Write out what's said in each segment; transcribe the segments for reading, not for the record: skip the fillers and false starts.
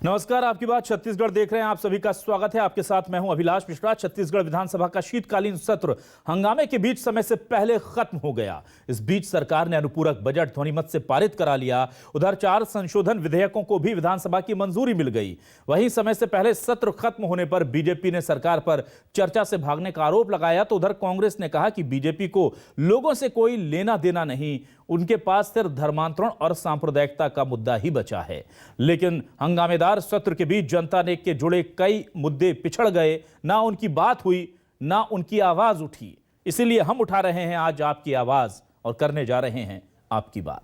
नमस्कार, आपकी बात छत्तीसगढ़ देख रहे हैं। आप सभी का स्वागत है। आपके साथ मैं हूं अभिलाष मिश्रा। छत्तीसगढ़ विधानसभा का शीतकालीन सत्र हंगामे के बीच समय से पहले खत्म हो गया। इस बीच सरकार ने अनुपूरक बजट ध्वनिमत से पारित करा लिया। उधर 4 संशोधन विधेयकों को भी विधानसभा की मंजूरी मिल गई। वहीं समय से पहले सत्र खत्म होने पर बीजेपी ने सरकार पर चर्चा से भागने का आरोप लगाया, तो उधर कांग्रेस ने कहा कि बीजेपी को लोगों से कोई लेना देना नहीं, उनके पास सिर्फ धर्मांतरण और सांप्रदायिकता का मुद्दा ही बचा है। लेकिन हंगामेदार सत्र के बीच जनता ने के जुड़े कई मुद्दे पिछड़ गए। ना उनकी बात हुई, ना उनकी आवाज उठी। इसीलिए हम उठा रहे हैं आज आपकी आवाज और करने जा रहे हैं आपकी बात।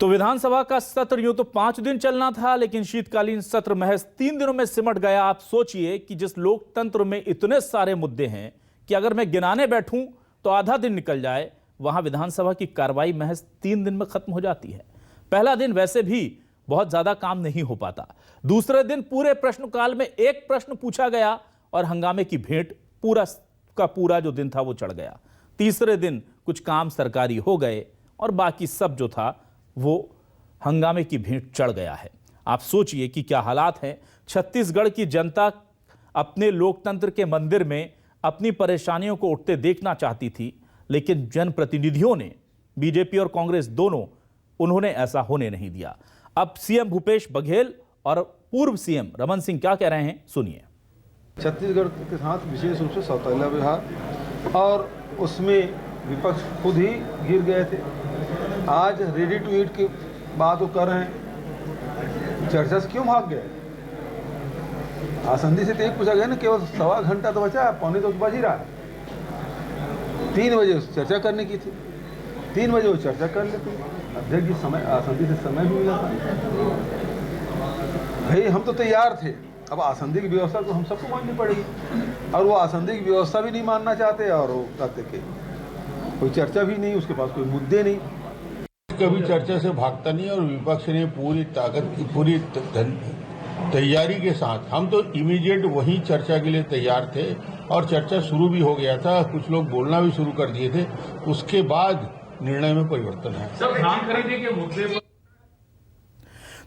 तो विधानसभा का सत्र यूं तो 5 दिन चलना था, लेकिन शीतकालीन सत्र महज 3 दिनों में सिमट गया। आप सोचिए कि जिस लोकतंत्र में इतने सारे मुद्दे हैं कि अगर मैं गिनाने बैठूं तो आधा दिन निकल जाए, वहां विधानसभा की कार्रवाई महज 3 दिन में खत्म हो जाती है। पहला दिन वैसे भी बहुत ज्यादा काम नहीं हो पाता। दूसरे दिन पूरे प्रश्नकाल में एक प्रश्न पूछा गया और हंगामे की भेंट पूरा का पूरा जो दिन था वो चढ़ गया। तीसरे दिन कुछ काम सरकारी हो गए और बाकी सब जो था वो हंगामे की भेंट चढ़ गया है। आप सोचिए कि क्या हालात हैं। छत्तीसगढ़ की जनता अपने लोकतंत्र के मंदिर में अपनी परेशानियों को उठते देखना चाहती थी, लेकिन जनप्रतिनिधियों ने, बीजेपी और कांग्रेस दोनों, उन्होंने ऐसा होने नहीं दिया। अब सीएम भूपेश बघेल और पूर्व सीएम रमन सिंह क्या कह रहे हैं, सुनिए। छत्तीसगढ़ के साथ विशेष रूप से सौतेला विभाग और उसमें विपक्ष खुद ही गिर गए थे। आज रेडी टू ईट की बात वो कर रहे हैं, चर्चा से क्यों भाग गए? आसंदी से तो एक पूछा गया ना, केवल 1.25 घंटा तो बचा है, 2:45 तो बज ही रहा है। 3 बजे उस चर्चा करने की थी, 3 बजे वो चर्चा कर लेते। अध्यक्ष जी समय आसंदी से समय भी मिला था। भाई हम तो तैयार थे, अब आसंदी की व्यवस्था तो हम सबको माननी पड़ेगी, और वो आसंदी की व्यवस्था भी नहीं मानना चाहते और वो कहते कि कोई चर्चा भी नहीं, उसके पास कोई मुद्दे नहीं। कभी चर्चा से भागता नहीं और विपक्ष ने पूरी ताकत की पूरी तैयारी के साथ, हम तो इमीडिएट वही चर्चा के लिए तैयार थे और चर्चा शुरू भी हो गया था। कुछ लोग बोलना भी शुरू कर दिए थे। उसके बाद निर्णय में परिवर्तन है। सब धान खरीदने के मुद्दे पर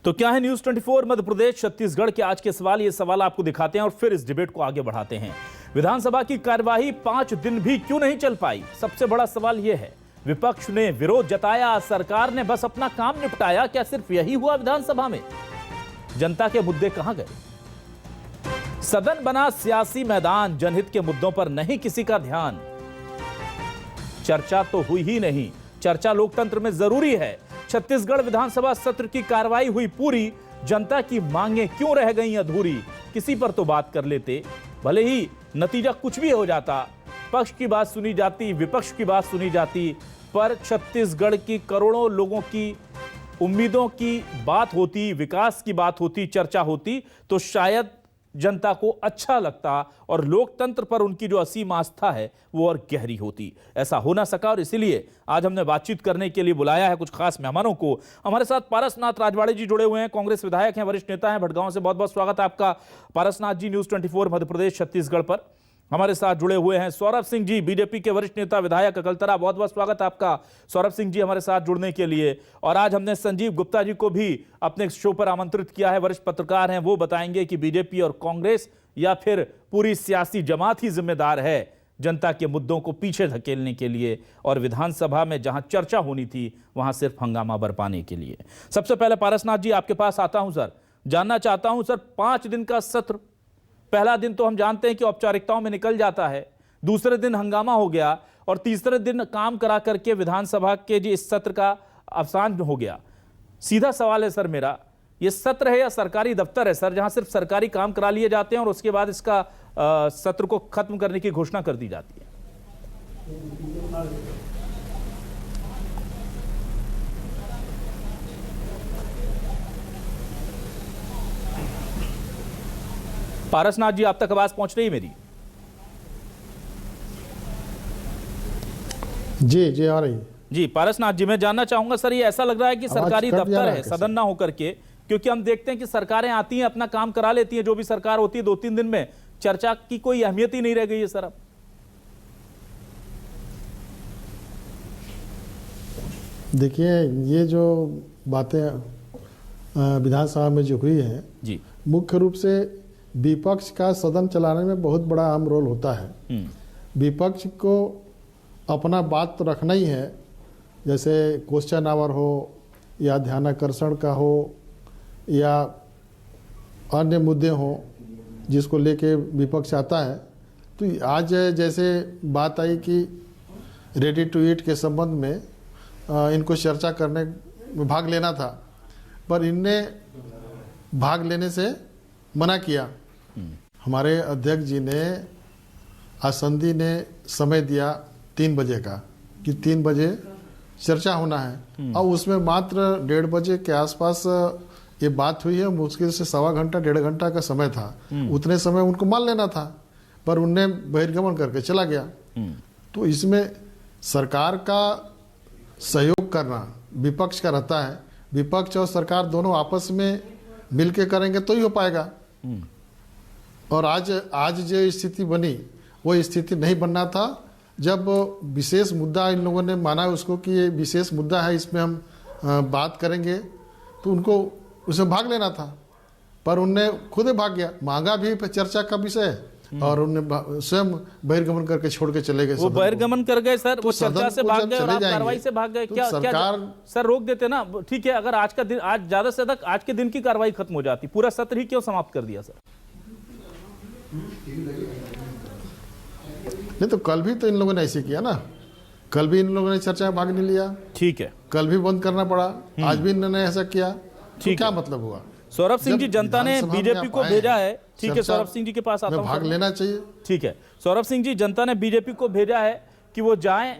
तो क्या है न्यूज 24 मध्य प्रदेश छत्तीसगढ़ के आज के सवाल। ये सवाल आपको दिखाते हैं और फिर इस डिबेट को आगे बढ़ाते हैं। विधानसभा की कार्यवाही 5 दिन भी क्यों नहीं चल पाई? सबसे बड़ा सवाल यह है। विपक्ष ने विरोध जताया, सरकार ने बस अपना काम निपटाया। क्या सिर्फ यही हुआ विधानसभा में? जनता के मुद्दे कहां गए? सदन बना सियासी मैदान, जनहित के मुद्दों पर नहीं किसी का ध्यान। चर्चा तो हुई ही नहीं। चर्चा लोकतंत्र में जरूरी है। छत्तीसगढ़ विधानसभा सत्र की कार्रवाई हुई पूरी, जनता की मांगें क्यों रह गई अधूरी? किसी पर तो बात कर लेते, भले ही नतीजा कुछ भी हो जाता। पक्ष की बात सुनी जाती, विपक्ष की बात सुनी जाती, पर छत्तीसगढ़ की करोड़ों लोगों की उम्मीदों की बात होती, विकास की बात होती, चर्चा होती, तो शायद जनता को अच्छा लगता और लोकतंत्र पर उनकी जो असीम आस्था है वो और गहरी होती। ऐसा हो ना सका और इसीलिए आज हमने बातचीत करने के लिए बुलाया है कुछ खास मेहमानों को। हमारे साथ पारसनाथ राजवाड़े जी जुड़े हुए हैं, कांग्रेस विधायक हैं, वरिष्ठ नेता हैं, भटगांव से। बहुत बहुत स्वागत है आपका पारसनाथ जी न्यूज 24 मध्य प्रदेश छत्तीसगढ़ पर। हमारे साथ जुड़े हुए हैं सौरभ सिंह जी, बीजेपी के वरिष्ठ नेता, विधायक अकलतरा। बहुत बहुत स्वागत है आपका सौरभ सिंह जी हमारे साथ जुड़ने के लिए। और आज हमने संजीव गुप्ता जी को भी अपने शो पर आमंत्रित किया है, वरिष्ठ पत्रकार हैं। वो बताएंगे कि बीजेपी और कांग्रेस या फिर पूरी सियासी जमात ही जिम्मेदार है जनता के मुद्दों को पीछे धकेलने के लिए और विधानसभा में जहां चर्चा होनी थी वहां सिर्फ हंगामा बरपाने के लिए। सबसे पहले पारसनाथ जी आपके पास आता हूं सर, जानना चाहता हूं सर, 5 दिन का सत्र, पहला दिन तो हम जानते हैं कि औपचारिकताओं में निकल जाता है, दूसरे दिन हंगामा हो गया और तीसरे दिन काम करा करके विधानसभा के जी इस सत्र का अवसान हो गया। सीधा सवाल है सर मेरा, ये सत्र है या सरकारी दफ्तर है सर, जहां सिर्फ सरकारी काम करा लिए जाते हैं और उसके बाद इसका सत्र को खत्म करने की घोषणा कर दी जाती है? पारसनाथ जी आप तक आवाज पहुंच रही है मेरी? जी जी आ रही है जी। पारसनाथ जी मैं जानना चाहूंगा सर, ये ऐसा लग रहा है कि सरकारी दफ्तर है, सदन ना होकर के, क्योंकि हम देखते हैं कि सरकारें आती हैं, अपना काम करा लेती हैं, जो भी सरकार होती है 2-3 दिन में चर्चा की कोई अहमियत ही नहीं रह गई है सर अब। देखिए, ये जो बातें विधानसभा में जो हुई है जी, मुख्य रूप से विपक्ष का सदन चलाने में बहुत बड़ा अहम रोल होता है। विपक्ष को अपना बात तो रखना ही है, जैसे क्वेश्चन आवर हो या ध्यानाकर्षण का हो या अन्य मुद्दे हो जिसको लेके विपक्ष आता है। तो आज जैसे बात आई कि रेडी टू ईट के संबंध में इनको चर्चा करने में भाग लेना था, पर इनने भाग लेने से मना किया। हमारे अध्यक्ष जी ने, आसंदी ने समय दिया 3 बजे का कि 3 बजे चर्चा होना है, और उसमें मात्र 1:30 बजे के आसपास ये बात हुई है। मुश्किल से 1.25 घंटा 1.5 घंटा का समय था, उतने समय उनको मान लेना था, पर उनने बहिर्गमन करके चला गया। तो इसमें सरकार का सहयोग करना विपक्ष का रहता है। विपक्ष और सरकार दोनों आपस में मिलके करेंगे तो ही हो पाएगा। और आज जो स्थिति बनी वो स्थिति नहीं बनना था। जब विशेष मुद्दा इन लोगों ने माना उसको कि ये विशेष मुद्दा है, इसमें हम बात करेंगे, तो उनको उसमें भाग लेना था, पर उनने खुद भाग गया। मांगा भी चर्चा का विषय और उन्होंने स्वयं बहिर्गमन करके छोड़ के चले गए। वो बहिर्गमन कर गए सर, वो चर्चा से भाग गए और आप जाएंगे, कार्रवाई से भाग गए। तो क्या सरकार सर रोक देते ना? ठीक है, अगर आज का दिन, आज ज्यादा से ज्यादा आज के दिन की कार्रवाई खत्म हो जाती, पूरा सत्र ही क्यों समाप्त कर दिया सर? नहीं तो कल भी तो इन लोगों ने ऐसे किया ना, कल भी इन लोगों ने चर्चा में भाग नहीं लिया, ठीक है, कल भी बंद करना पड़ा, आज भी इन्होंने ऐसा किया, तो क्या मतलब हुआ? सौरभ सिंह जी, जब जनता ने विधानसभा में बीजेपी आप को आए भेजा हैं, है, ठीक है, सौरभ सिंह जी के पास आता हूं। भाग लेना चाहिए। ठीक है, सौरभ सिंह जी, जनता ने बीजेपी को भेजा है कि वो जाएं,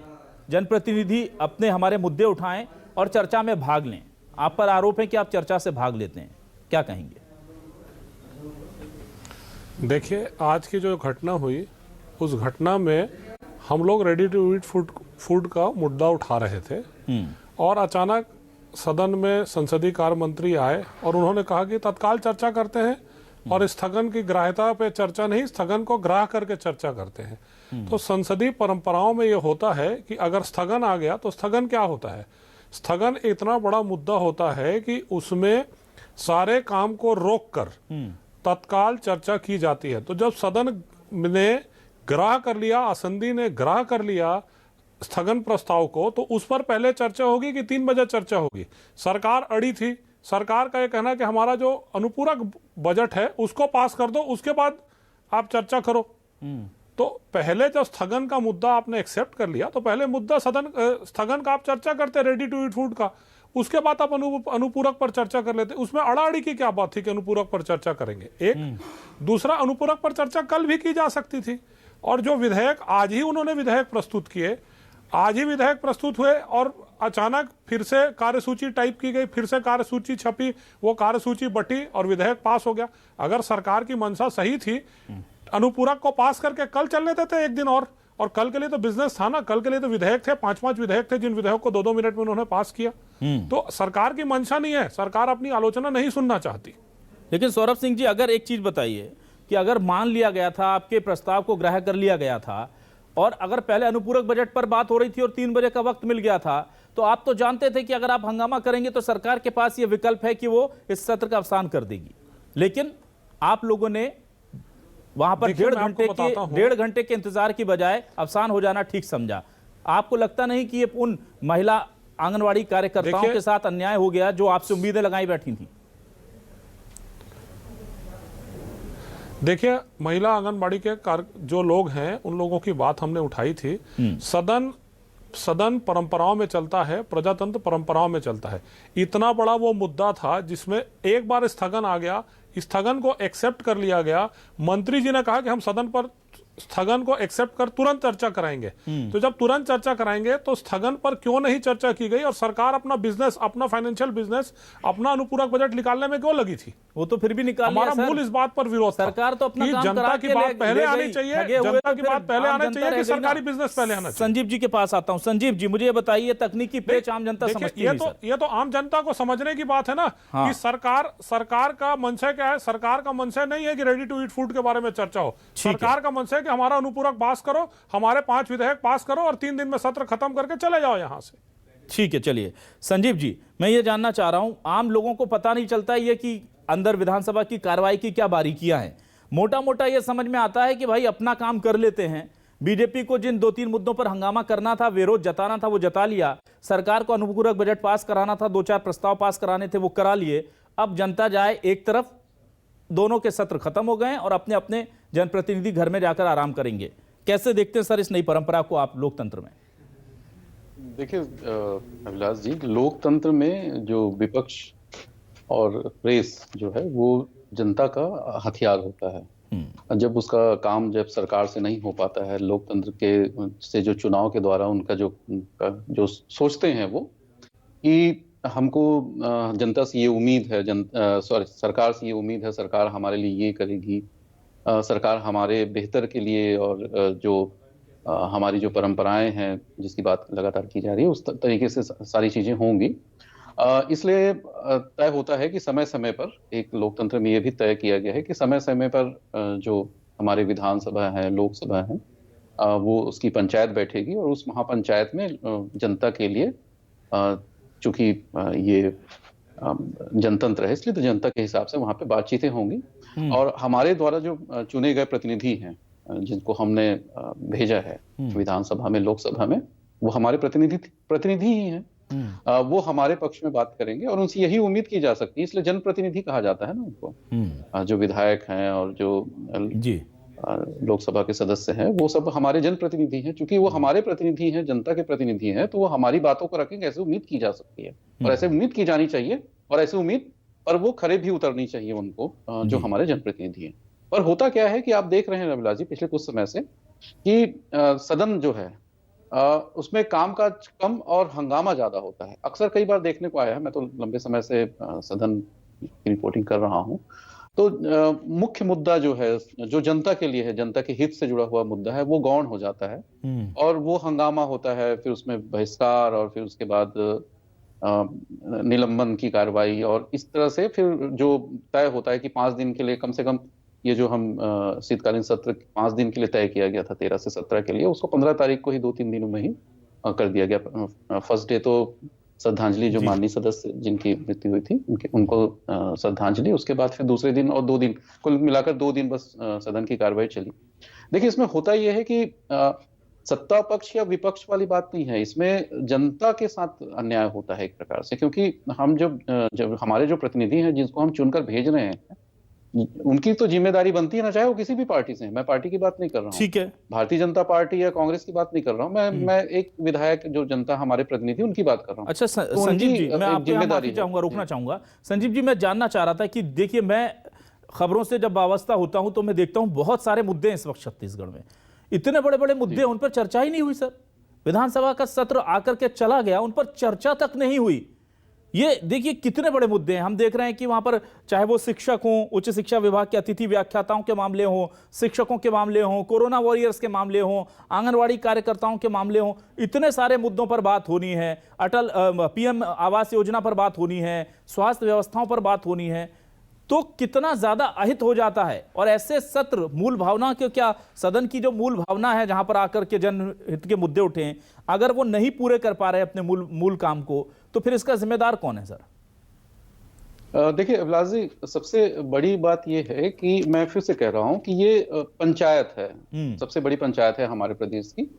जनप्रतिनिधि अपने हमारे मुद्दे उठाएं और चर्चा में भाग लें। आप पर आरोप है कि आप चर्चा से भाग लेते हैं, क्या कहेंगे? देखिए, आज की जो घटना हुई, उस घटना में हम लोग रेडी टू ईट फूड का मुद्दा उठा रहे थे और अचानक सदन में संसदीय कार्य मंत्री आए और उन्होंने कहा कि तत्काल चर्चा करते हैं और स्थगन की ग्राह्यता पे चर्चा नहीं, स्थगन को ग्राह्य करके चर्चा करते हैं। तो संसदीय परंपराओं में ये होता है कि अगर स्थगन आ गया तो स्थगन क्या होता है? स्थगन इतना बड़ा मुद्दा होता है कि उसमें सारे काम को रोककर तत्काल चर्चा की जाती है। तो जब सदन ने ग्राह्य कर लिया, आसंदी ने ग्राह्य कर लिया स्थगन प्रस्ताव को, तो उस पर पहले चर्चा होगी कि 3 बजे चर्चा होगी। सरकार अड़ी थी। सरकार का यह कहना है कि हमारा जो अनुपूरक बजट है उसको पास कर दो, उसके बाद आप चर्चा करो। तो पहले जब स्थगन का मुद्दा आपने एक्सेप्ट कर लिया, तो पहले मुद्दा स्थगन का आप चर्चा करते रेडी टू ईट फूड का, उसके बाद आप अनुपूरक पर चर्चा कर लेते। उसमें अड़ाअड़ी की क्या बात थी कि अनुपूरक पर चर्चा करेंगे? एक दूसरा, अनुपूरक पर चर्चा कल भी की जा सकती थी। और जो विधेयक आज ही उन्होंने विधेयक प्रस्तुत किए, आज ही विधेयक प्रस्तुत हुए और अचानक फिर से कार्यसूची टाइप की गई, फिर से कार्यसूची छपी, वो कार्यसूची बटी और विधेयक पास हो गया। अगर सरकार की मंशा सही थी, अनुपूरक को पास करके कल चलने देते एक दिन और कल के लिए तो बिजनेस था ना, कल के लिए तो विधेयक थे, 5-5 विधेयक थे, जिन विधेयक को 2-2 मिनट में उन्होंने पास किया। तो सरकार की मंशा नहीं है, सरकार अपनी आलोचना नहीं सुनना चाहती। लेकिन सौरभ सिंह जी, अगर एक चीज बताइए कि अगर मान लिया गया था, आपके प्रस्ताव को ग्राह्य कर लिया गया था, और अगर पहले अनुपूरक बजट पर बात हो रही थी और 3 बजे का वक्त मिल गया था, तो आप तो जानते थे कि अगर आप हंगामा करेंगे तो सरकार के पास यह विकल्प है कि वो इस सत्र का अवसान कर देगी। लेकिन आप लोगों ने वहां पर 1.5 घंटे के इंतजार की बजाय अवसान हो जाना ठीक समझा। आपको लगता नहीं कि ये उन महिला आंगनवाड़ी कार्यकर्ताओं के साथ अन्याय हो गया जो आपसे उम्मीदें लगाई बैठी थी? देखिए, महिला आंगनबाड़ी के जो लोग हैं उन लोगों की बात हमने उठाई थी। सदन परंपराओं में चलता है, प्रजातंत्र परंपराओं में चलता है। इतना बड़ा वो मुद्दा था जिसमें एक बार स्थगन आ गया, स्थगन को एक्सेप्ट कर लिया गया। मंत्री जी ने कहा कि हम सदन पर स्थगन को एक्सेप्ट कर तुरंत चर्चा कराएंगे। तो जब तुरंत चर्चा कराएंगे तो स्थगन पर क्यों नहीं चर्चा की गई और सरकार अपना बिजनेस, अपना फाइनेंशियल बिजनेस, अपना अनुपूरक बजट निकालने में क्यों लगी थी? वो तो फिर भी निकाल हमारा लिया, सर। मूल इस बात पर विरोध था। सरकार तो अपना कि काम जनता करा की के बात ले पहले आनी गई। चाहिए, ठगे हुए जनता तो की फिर बात पहले आम आना जनता चाहिए रह कि गई ना। सरकारी बिजनेस पहले आना चाहिए। संजीव जी के पास आता हूं। संजीव जी, मुझे ये बताइए, तकनीकी पेच आम जनता देखिए, समझती नहीं, सर। ये तो आम जनता को समझने की बात है ना। हाँ। कि सरकार का मंशा क्या है? सरकार का मंशा नहीं है कि रेडी टू ईट फूड के बारे में चर्चा हो। सरकार का मंशा है कि हमारा अनुपूरक पास करो, हमारे 5 विधेयक पास करो और 3 दिन में सत्र खत्म करके चले जाओ यहां से। ठीक है, चलिए संजीव जी, मैं ये जानना चाह रहा हूं, आम लोगों को पता नहीं चलता ये कि अंदर विधानसभा की कार्रवाई की क्या बारीकियां हैं। मोटा मोटा ये समझ में आता है कि भाई अपना काम कर लेते हैं। बीजेपी को जिन 2-3 मुद्दों पर हंगामा करना था, विरोध जताना था, वो जता लिया। सरकार को अनुपूरक बजट पास कराना था, 2-4 प्रस्ताव पास कराने थे, वो करा लिए। अब जनता जाए एक तरफ, दोनों के सत्र खत्म हो गए और अपने अपने जनप्रतिनिधि घर में जाकर आराम करेंगे। कैसे देखते हैं सर इस नई परंपरा को आप लोकतंत्र में? देखिए अभिलाष जी, लोकतंत्र में जो विपक्ष और प्रेस जो है वो जनता का हथियार होता है। जब उसका काम जब सरकार से नहीं हो पाता है, लोकतंत्र के से जो चुनाव के द्वारा उनका जो सोचते हैं वो कि हमको जनता से ये उम्मीद है, सरकार से ये उम्मीद है, सरकार हमारे लिए ये करेगी, सरकार हमारे बेहतर के लिए, और जो हमारी जो परंपराएं हैं जिसकी बात लगातार की जा रही है उस तरीके से सारी चीजें होंगी। इसलिए तय होता है कि समय समय पर, एक लोकतंत्र में ये भी तय किया गया है कि समय समय पर जो हमारे विधानसभा है, लोकसभा है, वो उसकी पंचायत बैठेगी और उस महापंचायत में जनता के लिए, चूंकि ये जनतंत्र है इसलिए तो जनता के हिसाब से वहां पे बातचीतें होंगी। और हमारे द्वारा जो चुने गए प्रतिनिधि हैं जिनको हमने भेजा है विधानसभा में, लोकसभा में, वो हमारे प्रतिनिधि ही हैं। वो हमारे पक्ष में बात करेंगे और उनसे यही उम्मीद की जा सकती है, इसलिए जनप्रतिनिधि कहा जाता है ना उनको। जो विधायक हैं और जो जी लोकसभा के सदस्य हैं वो सब हमारे जनप्रतिनिधि हैं। चूंकि वो हमारे प्रतिनिधि हैं, जनता के प्रतिनिधि हैं, तो वो हमारी बातों को रखेंगे, ऐसे उम्मीद की जा सकती है और ऐसे उम्मीद की जानी चाहिए और ऐसे उम्मीद पर वो खरे भी उतरनी चाहिए उनको, जो हमारे जनप्रतिनिधि हैं। पर होता क्या है कि आप देख रहे हैं अभिलाष जी पिछले कुछ समय से कि सदन जो है उसमें कामकाज कम और हंगामा ज्यादा होता है। अक्सर कई बार देखने को आया है, मैं तो लंबे समय से सदन की रिपोर्टिंग कर रहा हूं, तो मुख्य मुद्दा जो है, जो जनता के लिए है, जनता के हित से जुड़ा हुआ मुद्दा है, वो गौण हो जाता है और वो हंगामा होता है। फिर उसमें बहिष्कार और फिर उसके बाद निलंबन की कार्रवाई, और इस तरह से फिर जो तय होता है कि 5 दिन के लिए कम से कम ये जो हम शीतकालीन सत्र 5 दिन के लिए तय किया गया था, 13 से 17 के लिए, उसको 15 तारीख को ही 2-3 दिनों में ही कर दिया गया। फर्स्ट डे तो श्रद्धांजलि, जो माननीय सदस्य जिनकी मृत्यु हुई थी उनको श्रद्धांजलि, उसके बाद फिर दूसरे दिन और 2 दिन, कुल मिलाकर 2 दिन बस सदन की कार्रवाई चली। देखिए इसमें होता यह है कि सत्ता पक्ष या विपक्ष वाली बात नहीं है, इसमें जनता के साथ अन्याय होता है एक प्रकार से, क्योंकि हम जब हमारे जो प्रतिनिधि हैं जिनको हम चुनकर भेज रहे हैं, उनकी तो जिम्मेदारी बनती है ना, चाहे वो किसी भी पार्टी से हैं। मैं पार्टी की बात नहीं कर रहा हूँ, ठीक है, भारतीय जनता पार्टी या कांग्रेस की बात नहीं कर रहा हूँ, मैं एक विधायक जो जनता हमारे प्रतिनिधि उनकी बात कर रहा हूँ। अच्छा तो संजीव जी, मैं आपको यहाँ जिम्मेदारी माफी चाहूंगा, रोकना चाहूंगा। संजीव जी, मैं जानना चाह रहा था कि देखिए, मैं खबरों से जब वाबस्ता होता हूं तो मैं देखता हूं बहुत सारे मुद्दे हैं इस वक्त छत्तीसगढ़ में, इतने बड़े बड़े मुद्दे, उन पर चर्चा ही नहीं हुई सर। विधानसभा का सत्र आकर के चला गया, उन पर चर्चा तक नहीं हुई। ये देखिए कितने बड़े मुद्दे हैं। हम देख रहे हैं कि वहां पर चाहे वो शिक्षक हों, उच्च शिक्षा विभाग के अतिथि व्याख्याताओं के मामले हों, शिक्षकों के मामले हों, कोरोना वॉरियर्स के मामले हों, आंगनवाड़ी कार्यकर्ताओं के मामले हों, इतने सारे मुद्दों पर बात होनी है। अटल पीएम आवास योजना पर बात होनी है, स्वास्थ्य व्यवस्थाओं पर बात होनी है, तो कितना ज्यादा अहित हो जाता है। और ऐसे सत्र, मूल भावना के, क्या सदन की जो मूल भावना है जहां पर आकर के जनहित के मुद्दे उठे, अगर वो नहीं पूरे कर पा रहे अपने मूल काम को, तो फिर इसका जिम्मेदार कौन है सर? देखिए अभिलाष जी, सबसे बड़ी बात यह है कि मैं फिर से कह रहा हूं कि ये पंचायत है, सबसे बड़ी पंचायत है हमारे प्रदेश की,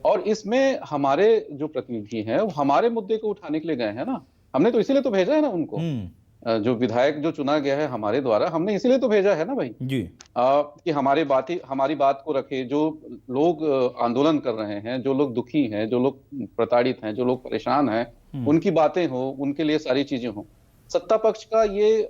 और इसमें हमारे जो प्रतिनिधि हैं वो हमारे मुद्दे को उठाने के लिए गए हैं ना। हमने तो इसीलिए तो भेजा है ना उनको, जो विधायक जो चुना गया है हमारे द्वारा, हमने इसीलिए तो भेजा है ना भाई जी, कि हमारी बात को रखे। जो लोग आंदोलन कर रहे हैं, जो लोग दुखी हैं, जो लोग प्रताड़ित हैं, जो लोग परेशान हैं, उनकी बातें हो, उनके लिए सारी चीजें हो। सत्ता पक्ष का ये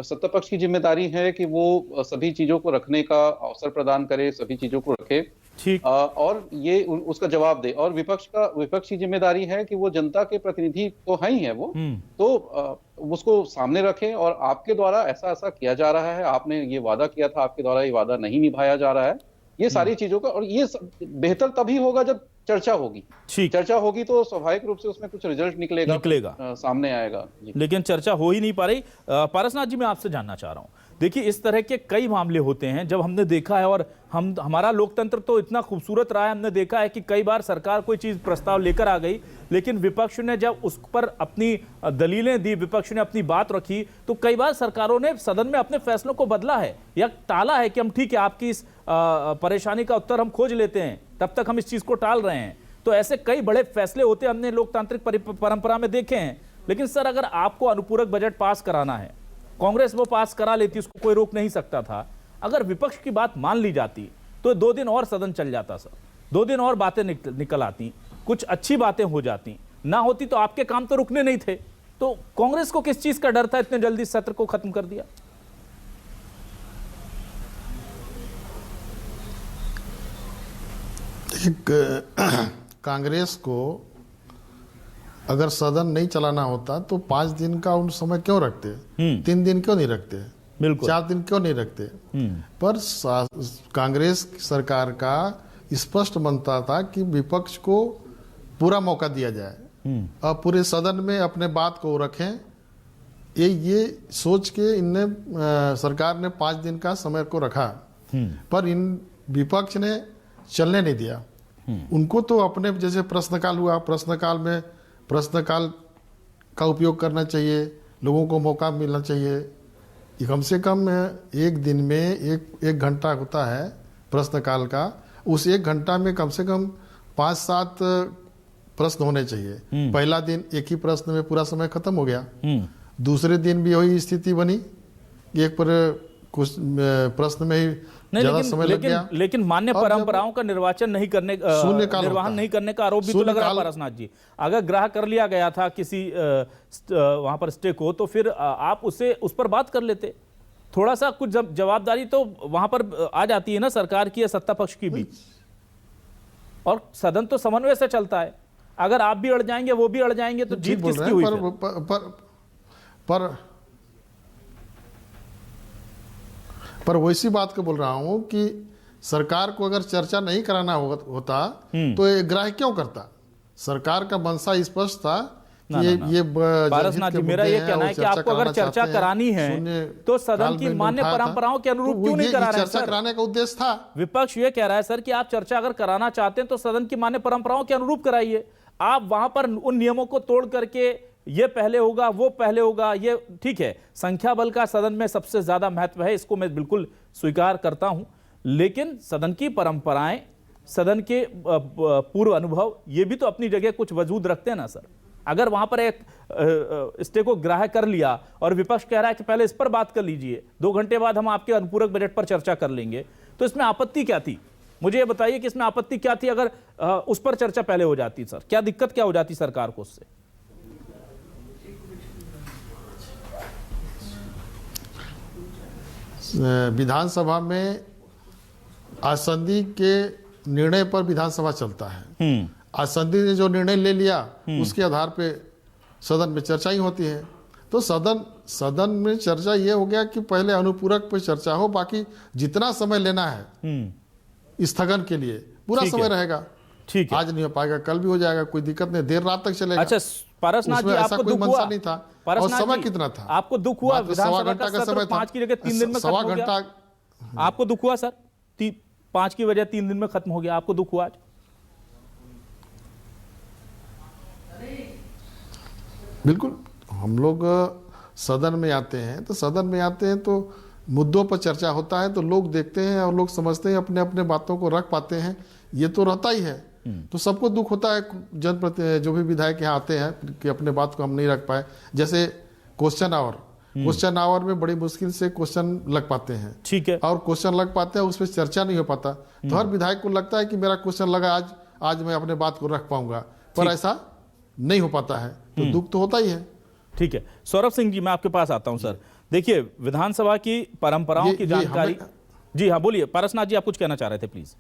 सत्ता पक्ष की जिम्मेदारी है कि वो सभी चीजों को रखने का अवसर प्रदान करे, सभी चीजों को रखे, ठीक। और ये उसका जवाब दे। और विपक्ष की जिम्मेदारी है कि वो जनता के प्रतिनिधि तो है ही है वो, तो उसको सामने रखें और आपके द्वारा ऐसा ऐसा किया जा रहा है, आपने ये वादा किया था, आपके द्वारा ये वादा नहीं निभाया जा रहा है, ये सारी चीजों का। और ये बेहतर तभी होगा जब चर्चा होगी। चर्चा होगी तो स्वाभाविक रूप से उसमें कुछ रिजल्ट निकलेगा, सामने आएगा। लेकिन चर्चा हो ही नहीं पा रही। पारसनाथ जी, मैं आपसे जानना चाह रहा हूं, देखिए इस तरह के कई मामले होते हैं जब हमने देखा है, और हमारा लोकतंत्र तो इतना खूबसूरत रहा है, हमने देखा है कि कई बार सरकार कोई चीज प्रस्ताव लेकर आ गई, लेकिन विपक्ष ने जब उस पर अपनी दलीलें दी, विपक्ष ने अपनी बात रखी, तो कई बार सरकारों ने सदन में अपने फैसलों को बदला है या टाला है कि हम ठीक है, आपकी इस परेशानी का उत्तर हम खोज लेते हैं, तब तक हम इस चीज को टाल रहे हैं। तो ऐसे कई बड़े फैसले होते हमने लोकतांत्रिक परंपरा में देखे हैं। लेकिन सर, अगर आपको अनुपूरक बजट पास कराना है, कांग्रेस वो पास करा लेती, उसको कोई रोक नहीं सकता था। अगर विपक्ष की बात मान ली जाती तो 2 दिन और सदन चल जाता सर, 2 दिन और बातें निकल आती, कुछ अच्छी बातें हो जाती, ना होती तो आपके काम तो रुकने नहीं थे। तो कांग्रेस को किस चीज का डर था, इतने जल्दी सत्र को खत्म कर दिया? कांग्रेस को अगर सदन नहीं चलाना होता तो 5 दिन का उन समय क्यों रखते, 3 दिन क्यों नहीं रखते, बिल्कुल 4 दिन क्यों नहीं रखते। पर कांग्रेस सरकार का स्पष्ट मनता था कि विपक्ष को पूरा मौका दिया जाए और पूरे सदन में अपने बात को रखें। ये सोच के इनने सरकार ने 5 दिन का समय को रखा, पर इन विपक्ष ने चलने नहीं दिया। उनको तो अपने जैसे प्रश्नकाल हुआ, प्रश्नकाल का उपयोग करना चाहिए, लोगों को मौका मिलना चाहिए। कम से कम एक दिन में एक घंटा होता है प्रश्नकाल का, उस 1 घंटा में कम से कम 5-7 प्रश्न होने चाहिए। पहला दिन एक ही प्रश्न में पूरा समय खत्म हो गया, दूसरे दिन भी वही स्थिति बनी, एक पर कुछ प्रश्न में ही ज्यादा समय लग गया। लेकिन मान्य परंपराओं का निर्वाचन नहीं करने, निर्वहन नहीं करने का आरोप भी तो लग रहा है पारसनाथ जी। अगर ग्राह्य कर लिया गया था किसी वहां पर स्टे को, तो फिर आप उस पर बात कर लेते। थोड़ा सा कुछ जवाबदारी तो वहां पर आ जाती है ना सरकार की या सत्ता पक्ष की भी। और सदन तो समन्वय से चलता है, अगर आप भी अड़ जाएंगे वो भी अड़ जाएंगे तो जीत किसकी हुई? पर वैसी बात को बोल रहा हूं कि सरकार को अगर चर्चा नहीं कराना होता तो ये ग्राह्य क्यों करता। सरकार का मंशा स्पष्ट था कि ये पारसनाथ जी, मेरा ये कहना है कि आपको अगर चर्चा करानी है तो सदन की मान्य परंपराओं के अनुरूप क्यों नहीं करा रहे हैं? चर्चा कराने का उद्देश्य था। विपक्ष ये कह रहा है सर कि आप चर्चा अगर कराना चाहते हैं तो सदन की मान्य परंपराओं के अनुरूप कराइए। आप वहां पर उन नियमों को तोड़ करके ये पहले होगा वो पहले होगा, ये ठीक है, संख्या बल का सदन में सबसे ज्यादा महत्व है, इसको मैं बिल्कुल स्वीकार करता हूं। लेकिन सदन की परंपराएं, सदन के पूर्व अनुभव, ये भी तो अपनी जगह कुछ वजूद रखते हैं ना सर। अगर वहां पर एक स्टे को ग्राह्य कर लिया और विपक्ष कह रहा है कि पहले इस पर बात कर लीजिए, 2 घंटे बाद हम आपके अनुपूरक बजट पर चर्चा कर लेंगे, तो इसमें आपत्ति क्या थी? मुझे ये बताइए कि इसमें आपत्ति क्या थी अगर उस पर चर्चा पहले हो जाती? सर, क्या दिक्कत क्या हो जाती सरकार को उससे? विधानसभा में आसंदी के निर्णय पर विधानसभा चलता है। आसंदी ने जो निर्णय ले लिया उसके आधार पे सदन में चर्चा ही होती है। तो सदन में चर्चा ये हो गया कि पहले अनुपूरक पे चर्चा हो, बाकी जितना समय लेना है स्थगन के लिए पूरा समय रहेगा। ठीक है, आज नहीं हो पाएगा, कल भी हो जाएगा, कोई दिक्कत नहीं, देर रात तक चलेगा। अच्छा पारसनाथ जी, आपको दुख हुआ नहीं था? और समय कितना था? आपको दुख हुआ? विधानसभा का सत्र 5 की जगह 3 दिन में खत्म हो गया। आपको दुख हुआ सर? 5 की वजह 3 दिन में खत्म हो गया, आपको दुख हुआ? बिल्कुल, हम लोग सदन में आते हैं तो मुद्दों पर चर्चा होता है, तो लोग देखते हैं और लोग समझते हैं, अपने अपने बातों को रख पाते हैं, ये तो रहता ही है। तो सबको दुख होता है, जनप्रतिनिधि जो भी विधायक यहाँ आते हैं कि अपने बात को हम नहीं रख पाए। जैसे क्वेश्चन आवर में बड़ी मुश्किल से क्वेश्चन लग पाते हैं, ठीक है, और क्वेश्चन लग पाते हैं, उस पर चर्चा नहीं हो पाता। तो हर विधायक को लगता है कि मेरा क्वेश्चन लगा, आज मैं अपने बात को रख पाऊंगा, पर ऐसा नहीं हो पाता है, तो दुख तो होता ही है। ठीक है, सौरभ सिंह जी मैं आपके पास आता हूं सर। देखिए, विधानसभा की परंपराओं की जानकारी। जी हाँ, बोलिए पारसनाथ जी, आप कुछ कहना चाह रहे थे, प्लीज।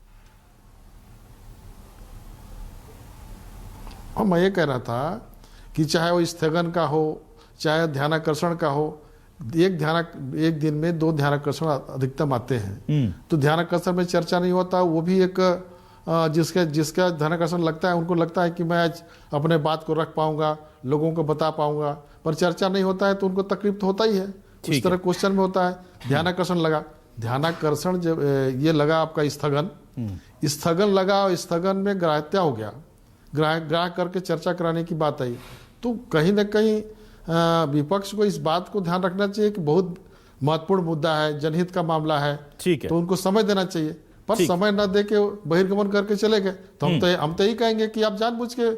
मैं ये कह रहा था कि चाहे वो स्थगन का हो, चाहे ध्यानाकर्षण का हो, एक दिन में 2 ध्यानाकर्षण अधिकतम आते हैं। तो ध्यानाकर्षण में चर्चा नहीं होता, वो भी एक जिसका ध्यानाकर्षण लगता है, उनको लगता है कि मैं आज अपने बात को रख पाऊंगा, लोगों को बता पाऊंगा, पर चर्चा नहीं होता है तो उनको तकलीफ तो होता ही है। उस तरह क्वेश्चन में होता है, ध्यानाकर्षण लगा, ध्यानाकर्षण जब ये लगा आपका स्थगन लगा, और स्थगन में ग्राह्यता हो गया, ग्राह्य करके चर्चा कराने की बात आई। तो कहीं ना कहीं विपक्ष को इस बात को ध्यान रखना चाहिए कि बहुत महत्वपूर्ण मुद्दा है, जनहित का मामला है, ठीक है, तो उनको समय देना चाहिए। पर समय न दे के बहिर्गमन करके चले गए तो हम तो यही कहेंगे कि आप जानबूझ के।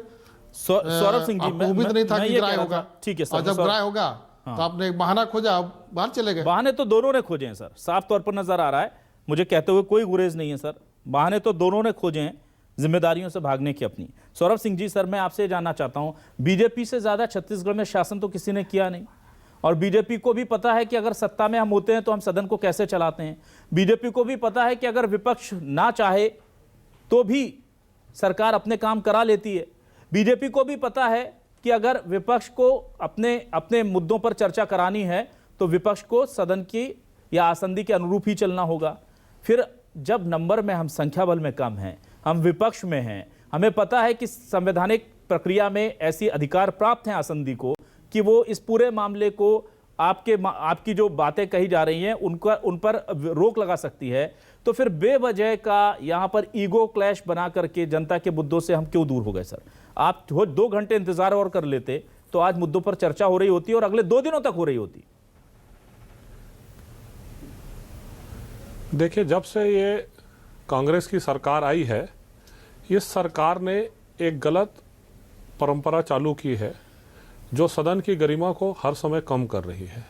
सौरभ सिंह जी, उम्मीद नहीं था कि ग्राह्य होगा, ठीक है और जब ग्राह्य होगा तो आपने एक बहाना खोजा, बाहर चले गए। बहाने तो दोनों ने खोजे हैं सर, साफ तौर पर नजर आ रहा है, मुझे कहते हुए कोई गुरेज नहीं है सर। बहाने तो दोनों ने खोजे हैं जिम्मेदारियों से भागने की अपनी। सौरभ सिंह जी सर, मैं आपसे जानना चाहता हूं, बीजेपी से ज्यादा छत्तीसगढ़ में शासन तो किसी ने किया नहीं, और बीजेपी को भी पता है कि अगर सत्ता में हम होते हैं तो हम सदन को कैसे चलाते हैं। बीजेपी को भी पता है कि अगर विपक्ष ना चाहे तो भी सरकार अपने काम करा लेती है। बीजेपी को भी पता है कि अगर विपक्ष को अपने मुद्दों पर चर्चा करानी है तो विपक्ष को सदन की या आसंदी के अनुरूप ही चलना होगा। फिर जब नंबर में हम संख्या बल में कम हैं, हम विपक्ष में हैं, हमें पता है कि संवैधानिक प्रक्रिया में ऐसी अधिकार प्राप्त हैं आसंदी को कि वो इस पूरे मामले को आपकी जो बातें कही जा रही हैं उन पर रोक लगा सकती है, तो फिर बेवजह का यहाँ पर ईगो क्लैश बना करके जनता के मुद्दों से हम क्यों दूर हो गए सर? आप 2 घंटे इंतजार और कर लेते तो आज मुद्दों पर चर्चा हो रही होती और अगले 2 दिनों तक हो रही होती। देखिए, जब से ये कांग्रेस की सरकार आई है, इस सरकार ने एक गलत परंपरा चालू की है जो सदन की गरिमा को हर समय कम कर रही है।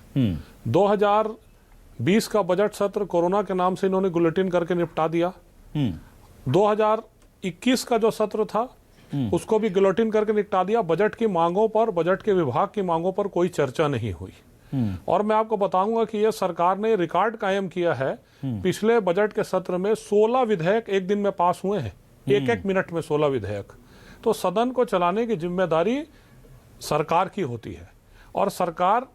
2020 का बजट सत्र कोरोना के नाम से इन्होंने बुलेटिन करके निपटा दिया। 2021 का जो सत्र था उसको भी बुलेटिन करके निपटा दिया। बजट की मांगों पर, बजट के विभाग की मांगों पर कोई चर्चा नहीं हुई। और मैं आपको बताऊंगा कि यह सरकार ने रिकॉर्ड कायम किया है। पिछले बजट के सत्र में 16 विधेयक एक दिन में पास हुए हैं, एक मिनट में 16 विधेयक। तो सदन को चलाने की जिम्मेदारी सरकार की होती है, और सरकार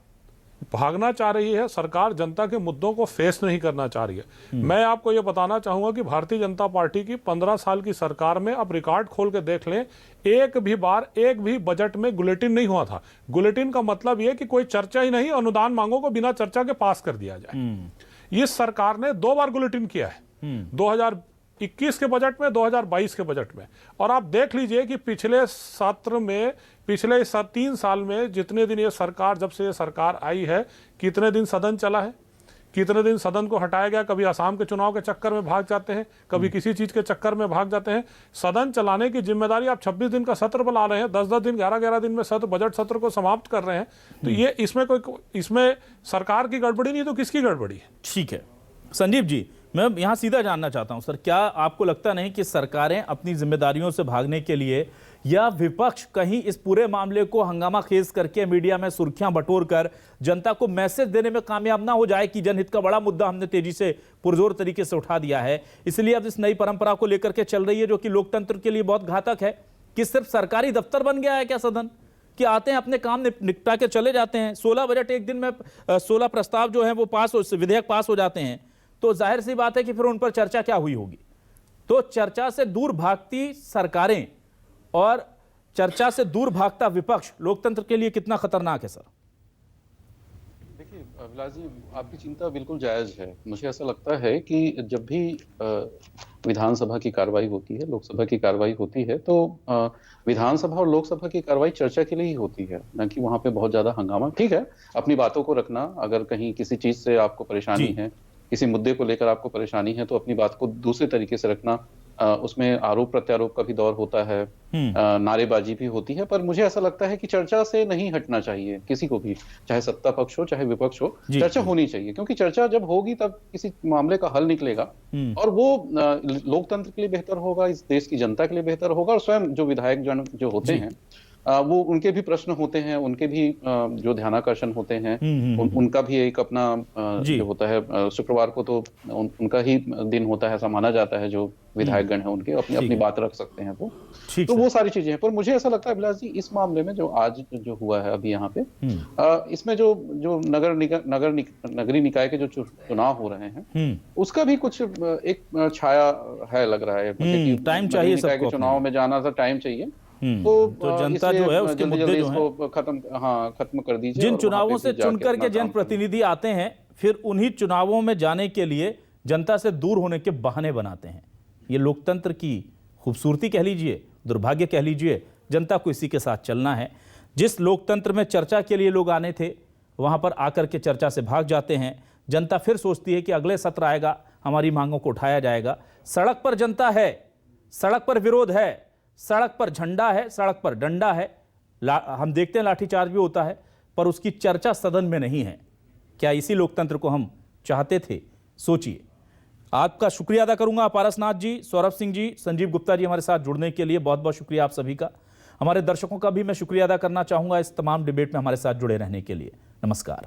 भागना चाह रही है, सरकार जनता के मुद्दों को फेस नहीं करना चाह रही है। मैं आपको यह बताना चाहूंगा कि भारतीय जनता पार्टी की 15 साल की सरकार में, अब रिकॉर्ड खोल के देख लें, एक भी बजट में बुलेटिन नहीं हुआ था। बुलेटिन का मतलब यह कि कोई चर्चा ही नहीं, अनुदान मांगों को बिना चर्चा के पास कर दिया जाए। इस सरकार ने 2 बार बुलेटिन किया है, 2021 के बजट में, 2022 के बजट में। और आप देख लीजिए कि पिछले सत्र में, पिछले 3 साल में जितने दिन जब से ये सरकार आई है, कितने दिन सदन चला है, कितने दिन सदन को हटाया गया। कभी असम के चुनाव के चक्कर में भाग जाते हैं, कभी किसी चीज के चक्कर में भाग जाते हैं। सदन चलाने की जिम्मेदारी, आप 26 दिन का सत्र बुला रहे हैं, 10-10 दिन, 11-11 दिन में बजट सत्र को समाप्त कर रहे हैं। तो ये इसमें सरकार की गड़बड़ी नहीं तो किसकी गड़बड़ी है? ठीक है संजीव जी, मैं यहां सीधा जानना चाहता हूं सर, क्या आपको लगता नहीं कि सरकारें अपनी जिम्मेदारियों से भागने के लिए, या विपक्ष कहीं इस पूरे मामले को हंगामा खेज करके मीडिया में सुर्खियां बटोर कर जनता को मैसेज देने में कामयाब ना हो जाए कि जनहित का बड़ा मुद्दा हमने तेजी से पुरजोर तरीके से उठा दिया है, इसलिए अब इस नई परंपरा को लेकर के चल रही है जो कि लोकतंत्र के लिए बहुत घातक है? कि सिर्फ सरकारी दफ्तर बन गया है क्या सदन, कि आते हैं अपने काम निपटा के चले जाते हैं? 16 बजट एक दिन में, 16 प्रस्ताव जो है वो विधेयक पास हो जाते हैं, तो जाहिर सी बात है कि फिर उन पर चर्चा क्या हुई होगी? तो चर्चा से दूर भागती सरकारें और चर्चा से दूर भागता विपक्ष लोकतंत्र के लिए कितना खतरनाक है सर? देखिए अभिलाष जी, आपकी चिंता बिल्कुल जायज है। मुझे ऐसा लगता है कि जब भी विधानसभा की कार्रवाई होती है, लोकसभा की कार्रवाई होती है, तो विधानसभा और लोकसभा की कार्रवाई चर्चा के लिए ही होती है, न कि वहां पे बहुत ज्यादा हंगामा। ठीक है, अपनी बातों को रखना, अगर कहीं किसी चीज से आपको परेशानी है, किसी मुद्दे को लेकर आपको परेशानी है, तो अपनी बात को दूसरे तरीके से रखना। उसमें आरोप प्रत्यारोप का भी दौर होता है, नारेबाजी भी होती है, पर मुझे ऐसा लगता है कि चर्चा से नहीं हटना चाहिए किसी को भी, चाहे सत्ता पक्ष हो चाहे विपक्ष हो। चर्चा होनी चाहिए, क्योंकि चर्चा जब होगी तब किसी मामले का हल निकलेगा, और वो लोकतंत्र के लिए बेहतर होगा, इस देश की जनता के लिए बेहतर होगा, और स्वयं जो विधायक जन जो होते हैं वो उनके भी प्रश्न होते हैं, उनके भी जो ध्यानाकर्षण होते हैं, उनका भी एक अपना जो होता है, शुक्रवार को तो उनका ही दिन होता है, ऐसा माना जाता है, जो विधायकगण हैं उनके अपनी अपनी बात रख सकते हैं वो। तो वो सारी चीजें हैं। पर मुझे ऐसा लगता है अभिलाष जी, इस मामले में जो आज जो हुआ है अभी यहाँ पे, इसमें जो नगरीय निकाय के जो चुनाव हो रहे हैं, उसका भी कुछ एक छाया है, लग रहा है। टाइम चाहिए निकाय के चुनाव में जाना था, टाइम चाहिए। तो जनता जो है उसके मुद्दे जो हैं खत्म कर दीजिए। जिन चुनावों से चुनकर के जनप्रतिनिधि आते हैं, फिर उन्हीं चुनावों में जाने के लिए जनता से दूर होने के बहाने बनाते हैं। ये लोकतंत्र की खूबसूरती कह लीजिए, दुर्भाग्य कह लीजिए, जनता को इसी के साथ चलना है। जिस लोकतंत्र में चर्चा के लिए लोग आने थे, वहां पर आकर के चर्चा से भाग जाते हैं। जनता फिर सोचती है कि अगले सत्र आएगा, हमारी मांगों को उठाया जाएगा। सड़क पर जनता है, सड़क पर विरोध है, सड़क पर झंडा है, सड़क पर डंडा है, हम देखते हैं लाठीचार्ज भी होता है, पर उसकी चर्चा सदन में नहीं है। क्या इसी लोकतंत्र को हम चाहते थे? सोचिए। आपका शुक्रिया अदा करूंगा पारसनाथ जी, सौरभ सिंह जी, संजीव गुप्ता जी हमारे साथ जुड़ने के लिए बहुत बहुत शुक्रिया आप सभी का। हमारे दर्शकों का भी मैं शुक्रिया अदा करना चाहूंगा इस तमाम डिबेट में हमारे साथ जुड़े रहने के लिए। नमस्कार।